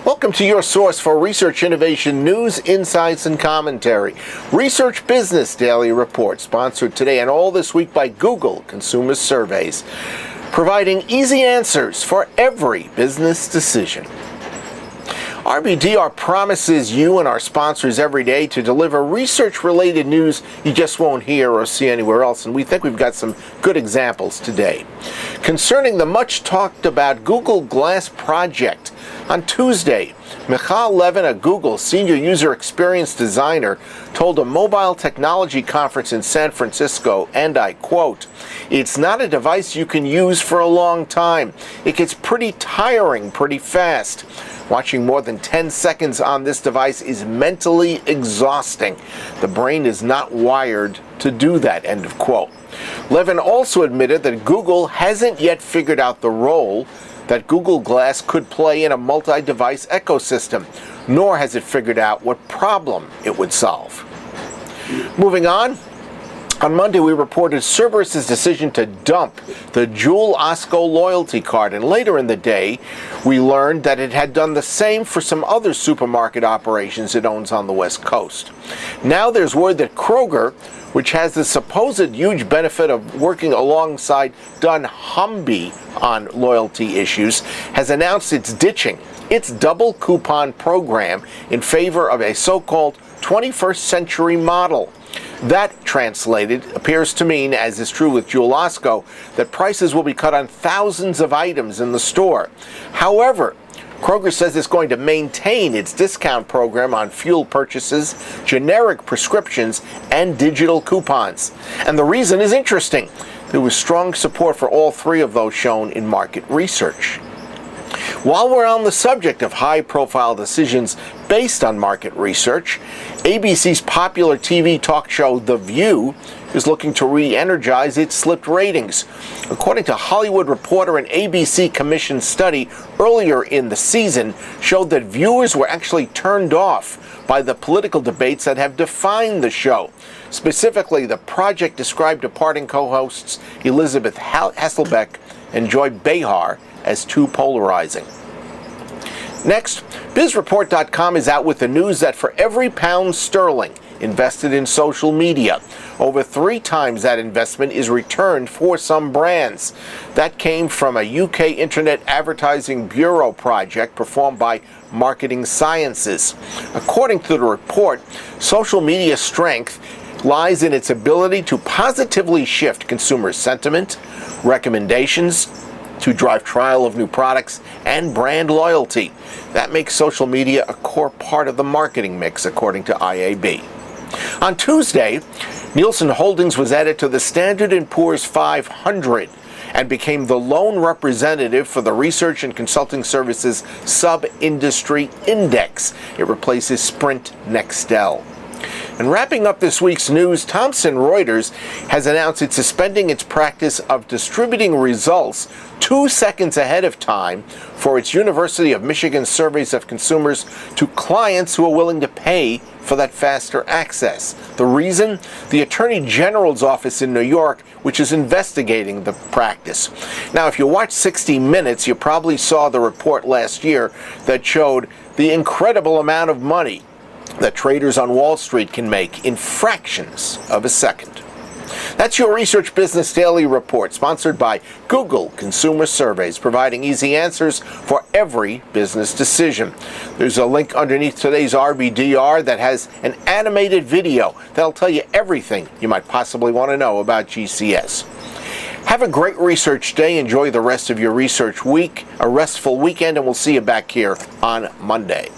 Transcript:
Welcome to your source for research, innovation, news, insights, and commentary. Research Business Daily Report, sponsored today and all this week by Google Consumer Surveys, providing easy answers for every business decision. RBDR promises you and our sponsors every day to deliver research-related news you just won't hear or see anywhere else, and we think we've got some good examples today. Concerning the much-talked-about Google Glass project, on Tuesday, Michal Levin, a Google senior user experience designer, told a mobile technology conference in San Francisco, and I quote, "It's not a device you can use for a long time. It gets pretty tiring pretty fast. Watching more than 10 seconds on this device is mentally exhausting. The brain is not wired to do that," end of quote. Levin also admitted that Google hasn't yet figured out the role that Google Glass could play in a multi-device ecosystem, nor has it figured out what problem it would solve. Moving on Monday we reported Cerberus's decision to dump the Jewel Osco loyalty card, and later in the day we learned that it had done the same for some other supermarket operations it owns on the West Coast. Now there's word that Kroger, which has the supposed huge benefit of working alongside dunnhumby on loyalty issues, has announced it's ditching its double coupon program in favor of a so-called 21st century model. That, translated, appears to mean, as is true with Jewel Osco, that prices will be cut on thousands of items in the store. However, Kroger says it's going to maintain its discount program on fuel purchases, generic prescriptions, and digital coupons. And the reason is interesting. There was strong support for all three of those shown in market research. While we're on the subject of high-profile decisions based on market research, ABC's popular TV talk show The View is looking to re-energize its slipped ratings. According to Hollywood Reporter, an ABC commissioned study earlier in the season showed that viewers were actually turned off by the political debates that have defined the show. Specifically, the project described departing co-hosts Elizabeth Hasselbeck and Joy Behar as too polarizing. Next, BizReport.com is out with the news that for every pound sterling invested in social media, over 3 times that investment is returned for some brands. That came from a UK Internet Advertising Bureau project performed by Marketing Sciences. According to the report, social media strength lies in its ability to positively shift consumer sentiment, recommendations, to drive trial of new products, and brand loyalty. That makes social media a core part of the marketing mix, according to IAB. On Tuesday, Nielsen Holdings was added to the Standard & Poor's 500 and became the lone representative for the research and consulting services sub-industry index. It replaces Sprint Nextel. And wrapping up this week's news, Thomson Reuters has announced it's suspending its practice of distributing results 2 seconds ahead of time for its University of Michigan surveys of consumers to clients who are willing to pay for that faster access. The reason? The Attorney General's office in New York, which is investigating the practice. Now, if you watched 60 Minutes, you probably saw the report last year that showed the incredible amount of money that traders on Wall Street can make in fractions of a second. That's your Research Business Daily Report, sponsored by Google Consumer Surveys, providing easy answers for every business decision. There's a link underneath today's RBDR that has an animated video that'll tell you everything you might possibly want to know about GCS. Have a great research day. Enjoy the rest of your research week, a restful weekend, and we'll see you back here on Monday.